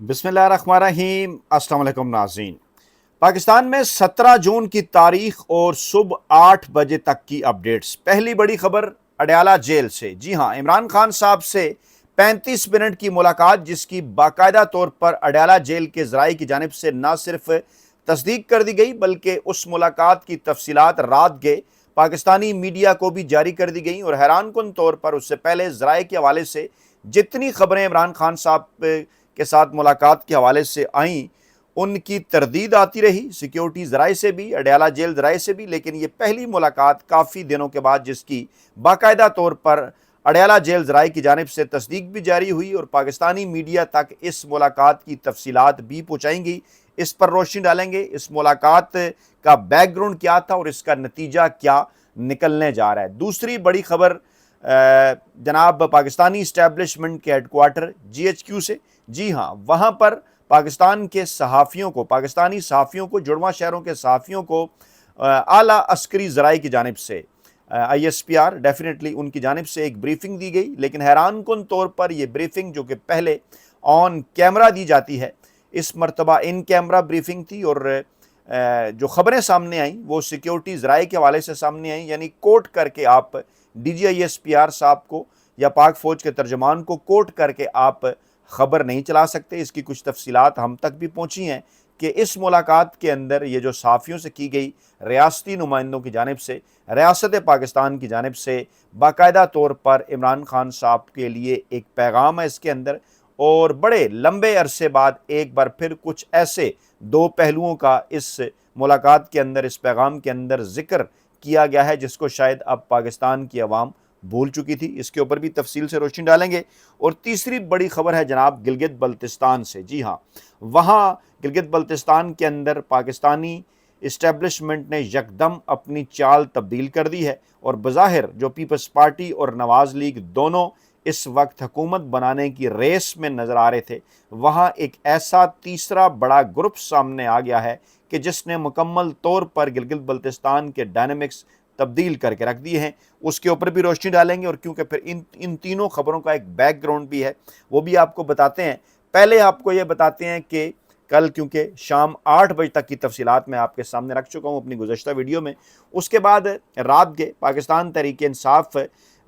बिस्मिल्लाहिर्रहमानिर्रहीम। अस्सलाम वालेकुम नाज़रीन। पाकिस्तान में 17 जून की तारीख और सुबह 8 बजे तक की अपडेट्स। पहली बड़ी खबर अडयाला जेल से। जी हां, इमरान खान साहब से 35 मिनट की मुलाकात, जिसकी बाकायदा तौर पर अडयाला जेल के ज़राए की जानिब से न सिर्फ तस्दीक कर दी गई बल्कि उस मुलाकात की तफसीलात रात गए पाकिस्तानी मीडिया को भी जारी कर दी गई। और हैरान कुन तौर पर उससे पहले ज़राए के हवाले से जितनी खबरें इमरान खान साहब के साथ मुलाकात के हवाले से आई, उनकी तरदीद आती रही सिक्योरिटी ज़राए से भी, अडयाला जेल ज़राए से भी। लेकिन ये पहली मुलाकात काफ़ी दिनों के बाद जिसकी बाकायदा तौर पर अडयाला जेल ज़राए की जानिब से तस्दीक भी जारी हुई और पाकिस्तानी मीडिया तक इस मुलाकात की तफसीलात भी पहुँचाई गई। इस पर रोशनी डालेंगे, इस मुलाकात का बैकग्राउंड क्या था और इसका नतीजा क्या निकलने जा रहा है। दूसरी बड़ी खबर जनाब पाकिस्तानी इस्टेब्लिशमेंट के हेडक्वार्टर GHQ से। जी हाँ, वहाँ पर पाकिस्तान के सहाफ़ियों को, पाकिस्तानी सहाफ़ियों को, जुड़वा शहरों के सहाफ़ियों को आला अस्करी ज़राए की जानिब से ISPR डेफिनेटली उनकी जानिब से एक ब्रीफिंग दी गई। लेकिन हैरान कुन तौर पर यह ब्रीफिंग जो कि पहले ऑन कैमरा दी जाती है, इस मरतबा इन कैमरा ब्रीफिंग थी। और जो खबरें सामने आई वो सिक्योरिटी ज़राए के हवाले से सामने आई, यानी कोट करके आप DG ISPR साहब को या पाक फ़ौज के तर्जमान को कोट करके आप ख़बर नहीं चला सकते। इसकी कुछ तफसीलात हम तक भी पहुँची हैं कि इस मुलाकात के अंदर ये जो सहाफ़ियों से की गई, रियासती नुमाइंदों की जानिब से, रियासत पाकिस्तान की जानिब से बाकायदा तौर पर इमरान खान साहब के लिए एक पैगाम है इसके अंदर। और बड़े लंबे अरसे बाद एक बार फिर कुछ ऐसे दो पहलुओं का इस मुलाकात के अंदर, इस पैगाम के अंदर जिक्र किया गया है जिसको शायद अब पाकिस्तान की आवाम भूल चुकी थी। इसके ऊपर भी तफसील से रोशनी डालेंगे। और तीसरी बड़ी खबर है जनाब गिलगित बल्तिस्तान से। जी हाँ, वहाँ गिलगित बल्तिस्तान के अंदर पाकिस्तानी इस्टेब्लिशमेंट ने यकदम अपनी चाल तब्दील कर दी है और बज़ाहिर जो पीपल्स पार्टी और नवाज़ लीग दोनों इस वक्त हुकूमत बनाने की रेस में नज़र आ रहे थे, वहाँ एक ऐसा तीसरा बड़ा ग्रुप सामने आ गया है कि जिसने मुकम्मल तौर पर गिलगित बल्तिस्तान के डायनेमिक्स तब्दील करके रख दिए हैं। उसके ऊपर भी रोशनी डालेंगे और क्योंकि फिर इन तीनों खबरों का एक बैकग्राउंड भी है, वो भी आपको बताते हैं। पहले आपको ये बताते हैं कि कल, क्योंकि शाम 8 बजे तक की तफसीलात मैं आपके सामने रख चुका हूँ अपनी गुज़श्ता वीडियो में। उसके बाद रात के पाकिस्तान तहरीक इंसाफ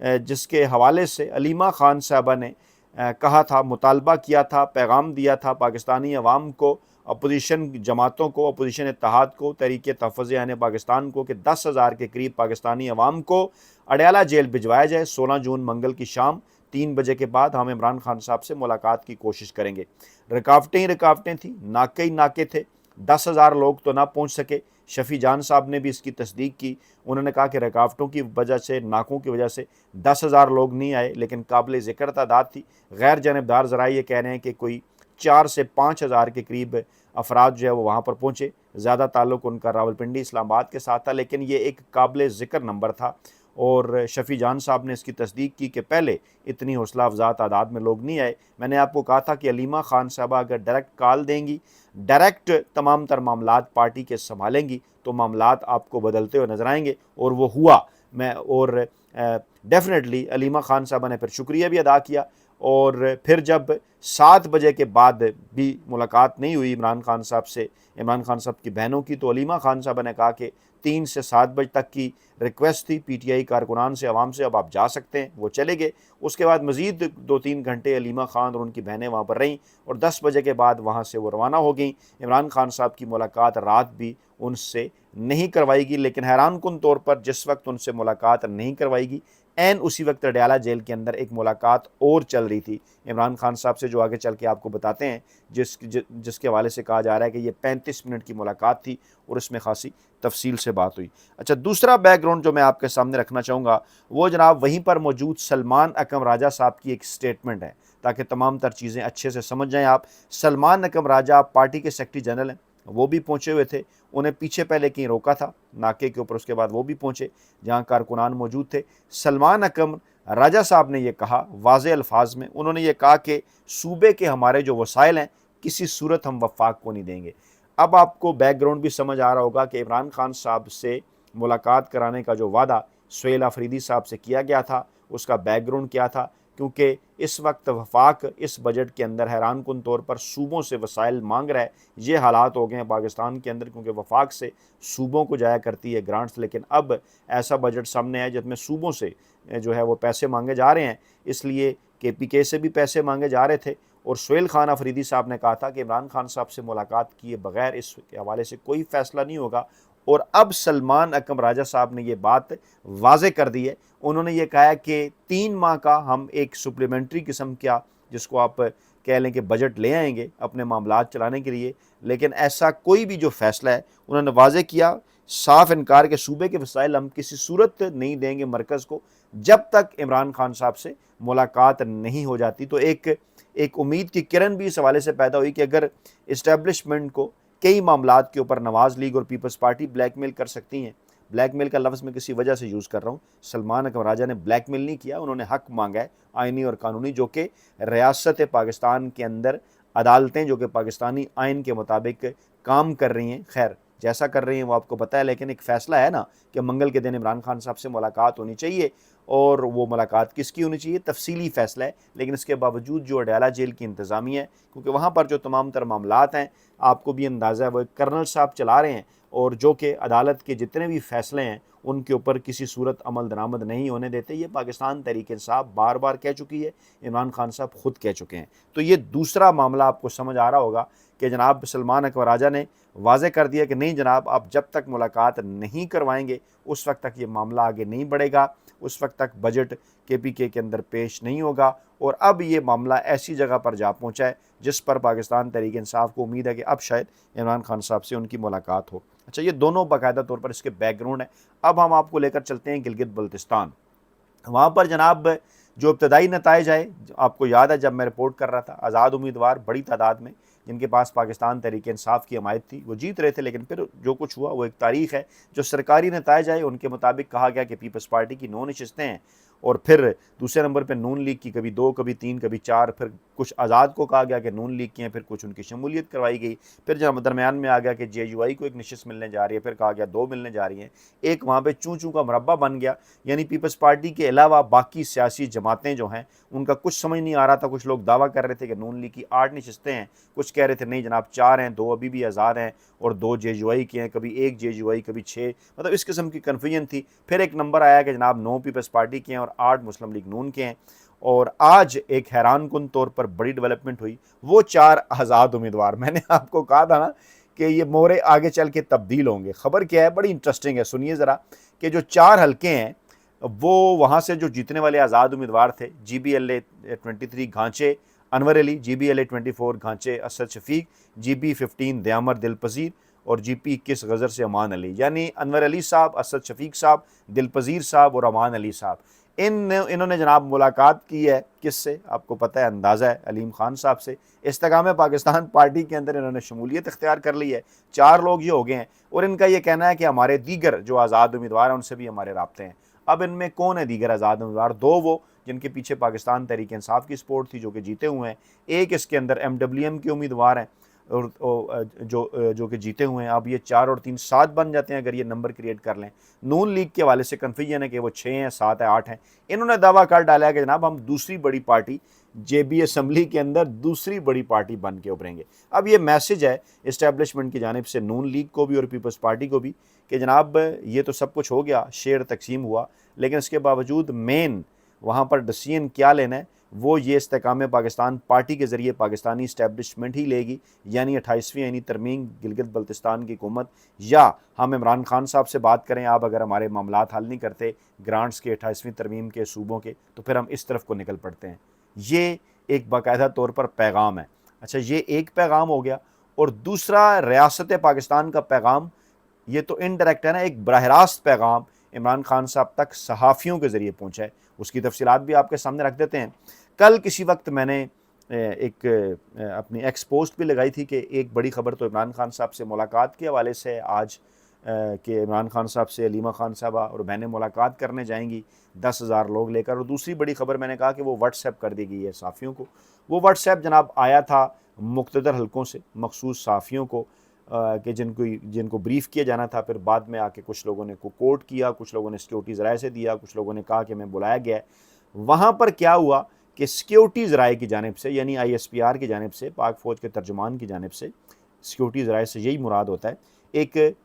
जिसके हवाले से अलीमा खान साहबा ने कहा था, मुतालबा किया था, पैगाम दिया था पाकिस्तानी अवाम को, अपोजिशन जमातों को, अपोजिशन इत्तेहाद को, तहरीक तहफ़्फ़ुज़ आने पाकिस्तान को, कि 10,000 के करीब पाकिस्तानी अवाम को अडयाला जेल भिजवाया जाए। 16 जून मंगल की शाम 3 बजे के बाद हम इमरान खान साहब से मुलाकात की कोशिश करेंगे। रुकावटें ही रुकावटें थी, नाके ही नाके थे। 10,000 लोग तो ना पहुँच सके। शफ़ी जान साहब ने भी इसकी तस्दीक की। उन्होंने कहा कि रुकावटों की वजह से, नाकों की वजह से 10,000 लोग नहीं आए, लेकिन काबिल ज़िक्र तादाद थी। गैर जानिबदार ज़राए ये कह रहे हैं कि कोई 4 से 5,000 के करीब अफराद जो है वो वहाँ पर पहुँचे। ज़्यादा ताल्लुक़ उनका रावलपिंडी, इस्लामाबाद के साथ था, लेकिन ये एक काबिल ज़िक्र नंबर था। और शफ़ी जान साहब ने इसकी तस्दीक की कि पहले इतनी हौसला अफजा तादाद में लोग नहीं आए। मैंने आपको कहा था कि अलीमा खान साहबा अगर डायरेक्ट कॉल देंगी, डायरेक्ट तमाम तर मामलात पार्टी के संभालेंगी, तो मामलात आपको बदलते हुए नजर आएंगे। और वो हुआ। मैं और डेफिनेटली अलीमा खान साहबा ने फिर शुक्रिया भी अदा किया। और फिर जब 7 बजे के बाद भी मुलाकात नहीं हुई इमरान खान साहब से, इमरान खान साहब की बहनों की, तो अलीमा खान साहबा ने कहा कि 3 से 7 बजे तक की रिक्वेस्ट थी PTI कारकुनान से, अवाम से, अब आप जा सकते हैं। वो चले गए। उसके बाद मज़ीद 2-3 घंटे अलीमा खान और उनकी बहनें वहाँ पर रहीं और 10 बजे के बाद वहाँ से वो रवाना हो गई। इमरान खान साहब की मुलाकात रात भी उनसे नहीं करवाएगी। लेकिन हैरान कुन तौर पर जिस वक्त उनसे मुलाकात नहीं करवाएगी, एन उसी वक्त अडयाला जेल के अंदर एक मुलाकात और चल रही थी इमरान खान साहब से, जो आगे चल के आपको बताते हैं, जिसके हवाले से कहा जा रहा है कि ये 35 मिनट की मुलाकात थी और इसमें खासी तफसील से बात हुई। अच्छा, दूसरा बैकग्राउंड जो मैं आपके सामने रखना चाहूँगा वो जनाब वहीं पर मौजूद सलमान अकरम राजा साहब की एक स्टेटमेंट है, ताकि तमाम तर चीज़ें अच्छे से समझ जाएँ आप। सलमान अकरम राजा पार्टी के सेक्रेटरी जनरल हैं, वो भी पहुँचे हुए थे। उन्हें पीछे पहले कहीं रोका था नाके के ऊपर, उसके बाद वो भी पहुँचे जहाँ कारकुनान मौजूद थे। सलमान अकरम राजा साहब ने यह कहा वाज़े अल्फाज में, उन्होंने ये कहा कि सूबे के हमारे जो वसाइल हैं किसी सूरत हम वफाक को नहीं देंगे। अब आपको बैकग्राउंड भी समझ आ रहा होगा कि इमरान खान साहब से मुलाकात कराने का जो वादा सुहेल अफरीदी साहब से किया गया था, उसका बैकग्राउंड क्या था। क्योंकि इस वक्त वफाक इस बजट के अंदर हैरान कुन तौर पर सूबों से वसाइल मांग रहा है। ये हालात हो गए हैं पाकिस्तान के अंदर, क्योंकि वफाक से सूबों को जाया करती है ग्रांट्स, लेकिन अब ऐसा बजट सामने है जिसमें सूबों से जो है वो पैसे मांगे जा रहे हैं। इसलिए KPK से भी पैसे मांगे जा रहे थे और सुहेल खान अफरीदी साहब ने कहा था कि इमरान खान साहब से मुलाकात किए बगैर इस हवाले से कोई फ़ैसला नहीं होगा। और अब सलमान अकरम राजा साहब ने ये बात वाज़े कर दी है। उन्होंने ये कहा है कि 3 माह का हम एक सप्लीमेंट्री किस्म का, जिसको आप कह लें कि बजट ले आएंगे अपने मामलात चलाने के लिए, लेकिन ऐसा कोई भी जो फ़ैसला है उन्होंने वाज़े किया, साफ इनकार के सूबे के वसाइल हम किसी सूरत नहीं देंगे मरकज़ को जब तक इमरान खान साहब से मुलाकात नहीं हो जाती। तो एक उम्मीद की किरण भी इस हवाले से पैदा हुई कि अगर इस्टेब्लिशमेंट को कई मामलात के ऊपर नवाज़ लीग और पीपल्स पार्टी ब्लैकमेल कर सकती हैं। ब्लैकमेल का लफ्ज़ मैं किसी वजह से यूज़ कर रहा हूँ। सलमान अकरम राजा ने ब्लैकमेल नहीं किया, उन्होंने हक मांगा है आइनी और कानूनी, जो कि रियासत पाकिस्तान के अंदर अदालतें जो कि पाकिस्तानी आइन के मुताबिक काम कर रही हैं, खैर जैसा कर रही हैं वो आपको पता है, लेकिन एक फ़ैसला है ना कि मंगल के दिन इमरान खान साहब से मुलाकात होनी चाहिए। और वो मुलाकात किसकी होनी चाहिए तफसीली फ़ैसला है, लेकिन इसके बावजूद जो अडयाला जेल की इंतज़ामिया है, क्योंकि वहाँ पर जो तमाम तर मामलात हैं आपको भी अंदाज़ा है वो एक कर्नल साहब चला रहे हैं, और जो कि अदालत के जितने भी फ़ैसले हैं उनके ऊपर किसी सूरत अमल दरामद नहीं होने देते। ये पाकिस्तान तहरीक इंसाफ बार बार कह चुकी है, इमरान खान साहब ख़ुद कह चुके हैं। तो ये दूसरा मामला आपको समझ आ रहा होगा कि जनाब सलमान अकबर राजा ने वाज़े कर दिया कि नहीं जनाब, आप जब तक मुलाकात नहीं करवाएंगे उस वक्त तक ये मामला आगे नहीं बढ़ेगा, उस वक्त तक बजट KPK के अंदर पेश नहीं होगा। और अब ये मामला ऐसी जगह पर जा पहुँचा है जिस पर पाकिस्तान तहरीक इंसाफ को उम्मीद है कि अब शायद इमरान खान साहब से उनकी मुलाकात हो। अच्छा, ये दोनों बाकायदा तौर पर इसके बैकग्राउंड है। अब हम आपको लेकर चलते हैं गिलगित बल्तिस्तान। वहाँ पर जनाब जो इब्तदाई नताइज आए, आपको याद है जब मैं रिपोर्ट कर रहा था, आज़ाद उम्मीदवार बड़ी तादाद में जिनके पास पाकिस्तान तहरीक इंसाफ की हमायत थी वो जीत रहे थे, लेकिन फिर जो कुछ हुआ वो एक तारीख है। जो सरकारी नताइज आए उनके मुताबिक कहा गया कि पीपल्स पार्टी की 9 नशस्तें हैं, और फिर दूसरे नंबर पर नून लीग की कभी 2 कभी 3 कभी 4, फिर कुछ आज़ाद को कहा गया कि नून लीग की हैं, फिर कुछ उनकी शमूलियत करवाई गई, फिर जब दरमियान में आ गया कि JUI को एक नशस्त मिलने जा रही है, फिर कहा गया 2 मिलने जा रही हैं। एक वहाँ पर चूँ चूँ का मुरब्बा बन गया, यानी पीपल्स पार्टी के अलावा बाकी सियासी जमातें जो हैं उनका कुछ समझ नहीं आ रहा था। कुछ लोग दावा कर रहे थे कि नून लीग की 8 नशस्तें हैं, कुछ कह रहे थे नहीं जनाब 4 हैं, 2 अभी भी आज़ाद हैं और 2 JUI के हैं, कभी 1 JUI कभी 6, मतलब इस किस्म की कन्फ्यूजन थी। फिर एक नंबर आया कि जनाब 9 पीपल्स पार्टी के हैं और 8 मुस्लिम लीग नून के हैं। और आज एक हैरान कुन तौर पर बड़ी डेवलपमेंट हुई, वो 4 आज़ाद उम्मीदवार, मैंने आपको कहा था ना कि ये मोहरे आगे चल के तब्दील होंगे। खबर क्या है, बड़ी इंटरेस्टिंग है, सुनिए ज़रा कि जो 4 हल्के हैं वो वहाँ से जो जीतने वाले आज़ाद उम्मीदवार थे, GBLA 23 घांचे Anwar Ali, GBLA 24 घांचे Asad Shafiq, GB 15 दयामर Dilpazir और GP 21 गज़र से अमान अली, यानी अनवर अली साहब, असद शफीक साहब, दिलपजीर साहब और अमान अली साहब। इन्होंने जनाब मुलाकात की है किससे, आपको पता है, अंदाज़ा है, अलीम खान साहब से। इस्तेकाम पाकिस्तान पार्टी के अंदर इन्होंने शमूलियत इख्तियार कर ली है। 4 लोग ये हो गए हैं और इनका ये कहना है कि हमारे दीगर जो आज़ाद उम्मीदवार हैं उनसे भी हमारे राब्ते हैं। अब इनमें कौन है दीगर आज़ाद उम्मीदवार? 2 वो जिनके पीछे पाकिस्तान तहरीक इंसाफ की सपोर्ट थी जो कि जीते हुए हैं, एक इसके अंदर MWM के उम्मीदवार हैं और जो कि जीते हुए हैं। अब ये 4 और 3 7 बन जाते हैं अगर ये नंबर क्रिएट कर लें। नून लीग के हवाले से कन्फ्यूजन है कि वो 6 हैं, 7 है, 8 हैं। इन्होंने दावा कर डाला है कि जनाब हम दूसरी बड़ी पार्टी JB असम्बली के अंदर दूसरी बड़ी पार्टी बन के उभरेंगे। अब ये मैसेज है इस्टेब्लिशमेंट की जानिब से नून लीग को भी और पीपल्स पार्टी को भी कि जनाब ये तो सब कुछ हो गया, शेयर तकसीम हुआ, लेकिन इसके बावजूद मेन वहाँ पर डिसीजन क्या लेना है वो ये इस्तेकाम पाकिस्तान पार्टी के ज़रिए पाकिस्तानी इस्टेब्लिशमेंट ही लेगी, यानी 28वीं आईनी तरमीम गिलगित बल्तिस्तान की हुकूमत, या हम इमरान खान साहब से बात करें, आप अगर हमारे मामलात हल नहीं करते ग्रांट्स के 28वीं तरमीम के सूबों के, तो फिर हम इस तरफ को निकल पड़ते हैं। ये एक बाकायदा तौर पर पैगाम है। अच्छा, ये एक पैगाम हो गया, और दूसरा रियासत पाकिस्तान का पैगाम, ये तो इनडायरेक्ट है ना, एक बराह रास्त पैगाम इमरान खान साहब तक सहाफ़ियों के ज़रिए पहुँचा है। उसकी तफसीलात भी आपके सामने रख देते हैं। कल किसी वक्त मैंने एक अपनी एक्स पोस्ट भी लगाई थी कि एक बड़ी ख़बर तो इमरान खान साहब से मुलाकात के हवाले से आज कि इमरान खान साहब से अलीमा खान साहबा और बहनें मुलाकात करने जाएंगी 10,000 लोग लेकर, और दूसरी बड़ी ख़बर मैंने कहा कि वो व्हाट्सएप कर दी गई है सहाफ़ियों को। वो व्हाट्सएप जनाब आया था मुख्तदर हल्कों से मखसूस सहाफ़ियों को कि जिनको ब्रीफ़ किया जाना था। फिर बाद में आके कुछ लोगों ने को कोट किया, कुछ लोगों ने सिक्योरिटी ज़राए से दिया, कुछ लोगों ने कहा कि मैं बुलाया गया है। वहाँ पर क्या हुआ कि सिक्योरिटी ज़राए की जानिब से, यानी ISPR की जानिब से, पाक फ़ौज के तर्जुमान की जानिब से, सिक्योरिटी ज़राए से यही मुराद होता है, एक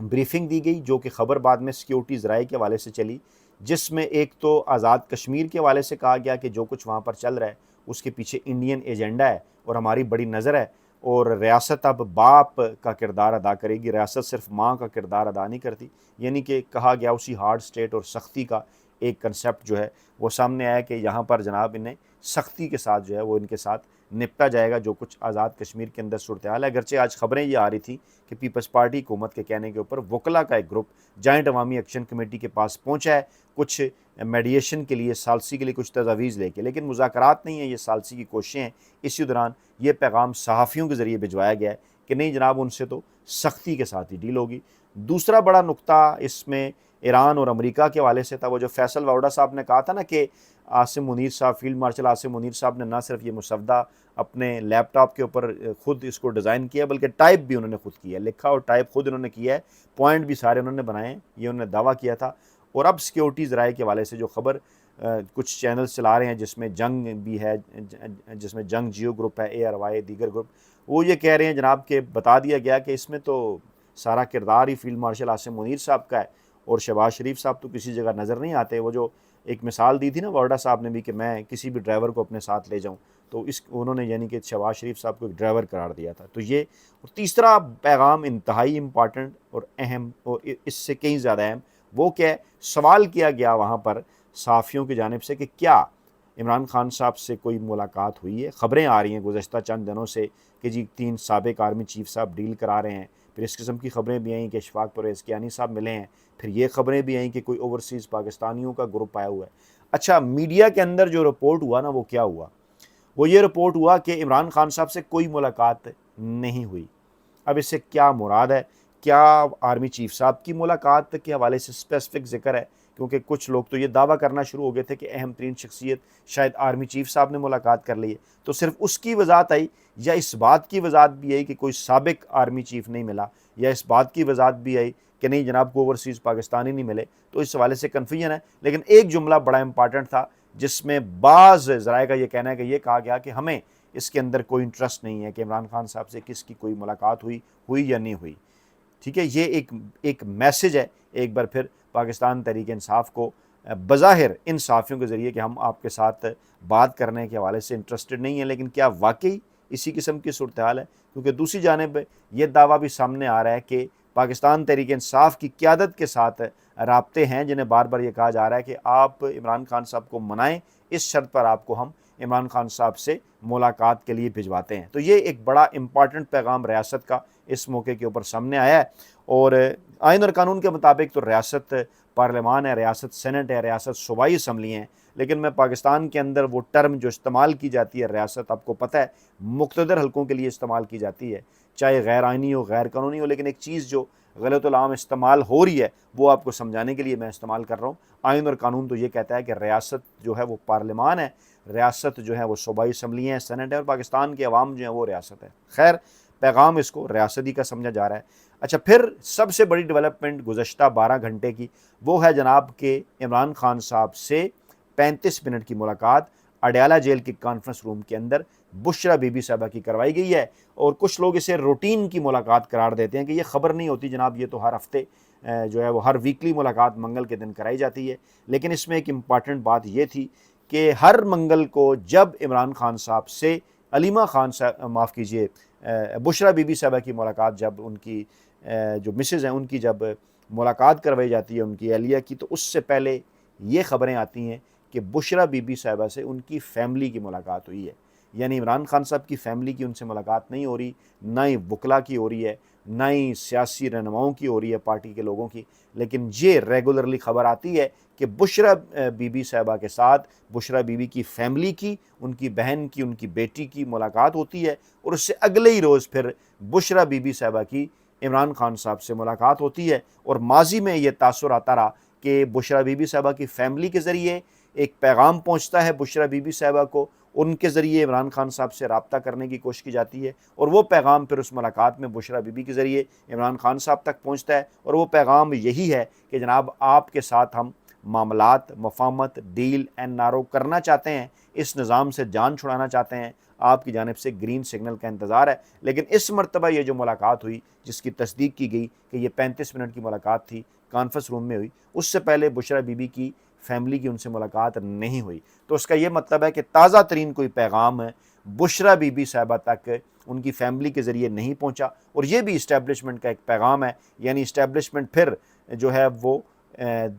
ब्रीफिंग दी गई जो कि ख़बर बाद में सिक्योरिटी ज़राए के हवाले से चली, जिसमें एक तो आज़ाद कश्मीर के हवाले से कहा गया कि जो कुछ वहाँ पर चल रहा है उसके पीछे इंडियन एजेंडा है और हमारी बड़ी नज़र है, और रियासत अब बाप का किरदार अदा करेगी, रियासत सिर्फ माँ का किरदार अदा नहीं करती। यानी कि कहा गया उसी हार्ड स्टेट और सख्ती का एक कंसेप्ट जो है वो सामने आया कि यहाँ पर जनाब इन्हें सख्ती के साथ जो है वो इनके साथ निपटा जाएगा जो कुछ आज़ाद कश्मीर के अंदर सूरत हाल है। अगरचे आज ख़बरें ये आ रही थी कि पीपल्स पार्टी हुकूमत के कहने के ऊपर वकला का एक ग्रुप जॉइंट अवामी एक्शन कमेटी के पास पहुँचा है कुछ मेडिएशन के लिए, सालसी के लिए कुछ तजावीज़ लेके, लेकिन मुज़ाकरात नहीं है, ये सालसी की कोशिशें हैं। इसी दौरान ये पैगाम सहाफ़ियों के ज़रिए भिजवाया गया है कि नहीं जनाब उनसे तो सख्ती के साथ ही डील होगी। दूसरा बड़ा नुक्ता इसमें ईरान और अमेरिका के हवाले से था। वो जो फैसल वाउडा साहब ने कहा था ना कि आसिम मुनीर साहब, फील्ड मार्शल आसिम मुनीर साहब ने ना सिर्फ ये मुसवदा अपने लैपटॉप के ऊपर खुद इसको डिज़ाइन किया बल्कि टाइप भी उन्होंने खुद किया, लिखा और टाइप खुद उन्होंने किया है, पॉइंट भी सारे उन्होंने बनाए, ये उन्होंने दावा किया था। और अब सिक्योरिटी ज़राए के हवाले से जो ख़बर कुछ चैनल्स चला रहे हैं जिसमें जंग भी है, जिसमें जंग जियो ग्रुप है, ARY दीगर ग्रुप, वो ये कह रहे हैं जनाब के बता दिया गया कि इसमें तो सारा किरदार ही फील्ड मार्शल आसिम मुनीर साहब का है और शहबाज शरीफ साहब तो किसी जगह नज़र नहीं आते। वो जो एक मिसाल दी थी ना वाडा साहब ने भी कि मैं किसी भी ड्राइवर को अपने साथ ले जाऊं, तो इस उन्होंने यानी कि शहबाज शरीफ साहब को एक ड्राइवर करार दिया था। तो ये और तीसरा पैगाम इंतहाई इम्पॉर्टेंट और अहम और इससे कहीं ज़्यादा अहम वो क्या है, सवाल किया गया वहाँ पर सहाफ़ियों की जानिब से कि क्या इमरान खान साहब से कोई मुलाकात हुई है। ख़बरें आ रही हैं गुज़श्ता चंद दिनों से कि जी 3 साबिक़ आर्मी चीफ साहब डील करा रहे हैं, फिर इस किस्म की ख़बरें भी आई कि इशफाक परवेज़ कियानी साहब मिले हैं, फिर ये ख़बरें भी आई कि कोई ओवरसीज़ पाकिस्तानियों का ग्रुप आया हुआ है। अच्छा, मीडिया के अंदर जो रिपोर्ट हुआ ना वो क्या हुआ, वो ये रिपोर्ट हुआ कि इमरान खान साहब से कोई मुलाकात नहीं हुई। अब इससे क्या मुराद है? क्या आर्मी चीफ साहब की मुलाकात के हवाले से स्पेसिफिक ज़िक्र है? क्योंकि कुछ लोग तो ये दावा करना शुरू हो गए थे कि अहम तरीन शख्सियत शायद आर्मी चीफ साहब ने मुलाकात कर ली है। तो सिर्फ उसकी वजाहत आई या इस बात की वजाहत भी आई कि कोई साबिक आर्मी चीफ नहीं मिला, या इस बात की वजाहत भी आई कि नहीं जनाब को ओवरसीज़ पाकिस्तानी नहीं मिले? तो इस हवाले से कन्फ्यूजन है। लेकिन एक जुमला बड़ा इंपॉर्टेंट था जिसमें बाज़ ज़राए का ये कहना है कि ये कहा गया कि हमें इसके अंदर कोई इंटरेस्ट नहीं है कि इमरान खान साहब से किसकी कोई मुलाकात हुई या नहीं हुई। ठीक है, ये एक मैसेज है एक बार फिर पाकिस्तान तहरीक इंसाफ को बज़ाहिर इन सहाफ़ियों के ज़रिए कि हम आपके साथ बात करने के हवाले से इंटरेस्टेड नहीं है, लेकिन क्या वाकई इसी किस्म की सूरत हाल है? क्योंकि दूसरी जानिब ये दावा भी सामने आ रहा है कि पाकिस्तान तहरीक इंसाफ की क़यादत के साथ राब्ते हैं जिन्हें बार बार ये कहा जा रहा है कि आप इमरान खान साहब को मनाएं, इस शर्त पर आपको हम इमरान खान साहब से मुलाकात के लिए भिजवाते हैं। तो ये एक बड़ा इंपॉर्टेंट पैगाम रियासत का इस मौके के ऊपर सामने आया है। और आइन और कानून के मुताबिक तो रियासत पार्लियामान है, रियासत सेनेट है, रियासत सूबाई असम्बली हैं, लेकिन मैं पाकिस्तान के अंदर वो टर्म जो इस्तेमाल की जाती है रियासत, आपको पता है मुख्तदर हल्कों के लिए इस्तेमाल की जाती है, चाहे गैर आइनी हो गैर कानूनी हो, लेकिन एक चीज़ जो गलत आम इस्तेमाल हो रही है वो आपको समझाने के लिए मैं इस्तेमाल कर रहा हूँ। आइन और कानून तो ये कहता है कि रियासत जो है वो पार्लियामान है, रियासत जो है वो सूबाई असम्बली है, सेनेट है, और पाकिस्तान के अवाम जो है वो रियासत है। खैर, पैगाम इसको रियासती का समझा जा रहा है। अच्छा, फिर सबसे बड़ी डेवलपमेंट गुज़श्ता 12 घंटे की वो है जनाब के इमरान खान साहब से 35 मिनट की मुलाकात अडयाला जेल के कॉन्फ्रेंस रूम के अंदर बुशरा बीबी साहबा की करवाई गई है। और कुछ लोग इसे रूटीन की मुलाकात करार देते हैं कि ये ख़बर नहीं होती जनाब, ये तो हर हफ्ते जो है वो हर वीकली मुलाकात मंगल के दिन कराई जाती है। लेकिन इसमें एक इम्पॉर्टेंट बात ये थी कि हर मंगल को जब इमरान खान साहब से अलीमा खान साहब, माफ़ कीजिए, बुशरा बीबी साहबा की मुलाकात, जब उनकी जो मिसेज़ हैं उनकी जब मुलाकात करवाई जाती है उनकी अहलिया की, तो उससे पहले ये ख़बरें आती हैं कि बुशरा बीबी साहबा से उनकी फ़ैमिली की मुलाकात हुई है। यानी इमरान खान साहब की फ़ैमिली की उनसे मुलाकात नहीं हो रही, ना ही वकला की हो रही है, ना ही सियासी रहनुमाओं की हो रही है, पार्टी के लोगों की। लेकिन ये रेगुलरली ख़बर आती है कि बुशरा बीबी साहबा के साथ बुशरा बीबी की फ़ैमिली की, उनकी बहन की, उनकी बेटी की मुलाकात होती है, और उससे अगले ही रोज़ फिर बुशरा बीबी साहबा की इमरान खान साहब से मुलाकात होती है। और माजी में ये तासुर आता रहा कि बुशरा बीबी साहबा की फ़ैमिली के ज़रिए एक पैगाम पहुँचता है बुशरा बीबी साहबा को, उनके ज़रिए इमरान खान साहब से रब्ता करने की कोशिश की जाती है, और वो पैगाम फिर उस मुलाकात में बुशरा बीबी के ज़रिए इमरान खान साहब तक पहुँचता है। और वो पैगाम यही है कि जनाब आपके साथ हम मामलात, मफाहमत, डील NRO करना चाहते हैं, इस निज़ाम से जान छुड़ाना चाहते हैं, आपकी जानिब से ग्रीन सिग्नल का इंतज़ार है। लेकिन इस मरतबा ये जो मुलाकात हुई, जिसकी तस्दीक की गई कि ये 35 मिनट की मुलाकात थी, कॉन्फ्रेंस रूम में हुई, उससे पहले बुशरा बीबी की फैमिली की उनसे मुलाकात नहीं हुई। तो उसका ये मतलब है कि ताज़ा तरीन कोई पैगाम है बुशरा बीबी साहिबा तक उनकी फैमिली के ज़रिए नहीं पहुँचा, और ये भी इस्टेब्लिशमेंट का एक पैगाम है। यानी इस्टेब्लिशमेंट फिर जो है वो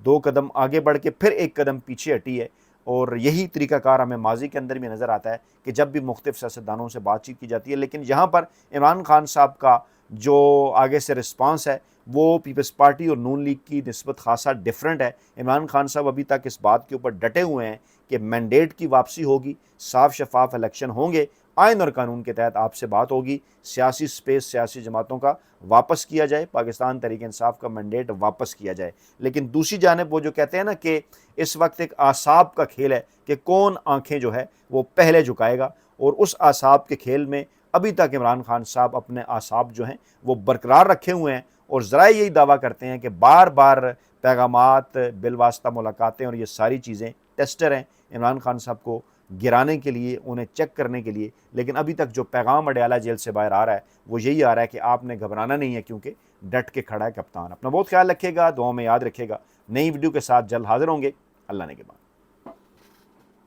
2 कदम आगे बढ़ के फिर 1 कदम पीछे हटी है। और यही तरीक़ाकार हमें माजी के अंदर भी नज़र आता है कि जब भी मुख्तलिफ़ सियासतदानों से बातचीत की जाती है। लेकिन यहाँ पर इमरान खान साहब का जो आगे से रिस्पांस है वो पीपल्स पार्टी और नून लीग की निस्बत खासा डिफरेंट है। इमरान खान साहब अभी तक इस बात के ऊपर डटे हुए हैं कि मैंडेट की वापसी होगी, साफ शफाफ इलेक्शन होंगे, आइन और कानून के तहत आपसे बात होगी, सियासी स्पेस सियासी जमातों का वापस किया जाए, पाकिस्तान तहरीक इंसाफ का मैंडेट वापस किया जाए। लेकिन दूसरी जानिब वो जो कहते हैं ना कि इस वक्त एक आसाब का खेल है कि कौन आंखें जो है वो पहले झुकाएगा, और उस आसाब के खेल में अभी तक इमरान खान साहब अपने आसाब जो हैं वो बरकरार रखे हुए हैं, और ज़रा यही दावा करते हैं कि बार बार पैगामात, बिलवास्ता मुलाकातें और ये सारी चीज़ें टेस्टर हैं इमरान खान साहब को गिराने के लिए, उन्हें चेक करने के लिए। लेकिन अभी तक जो पैगाम अडयाला जेल से बाहर आ रहा है वो यही आ रहा है कि आपने घबराना नहीं है, क्योंकि डट के खड़ा है कप्तान। अपना बहुत ख्याल रखिएगा, दुआओं में याद रखिएगा। नई वीडियो के साथ जल्द हाजिर होंगे। अल्लाह ने के बाद।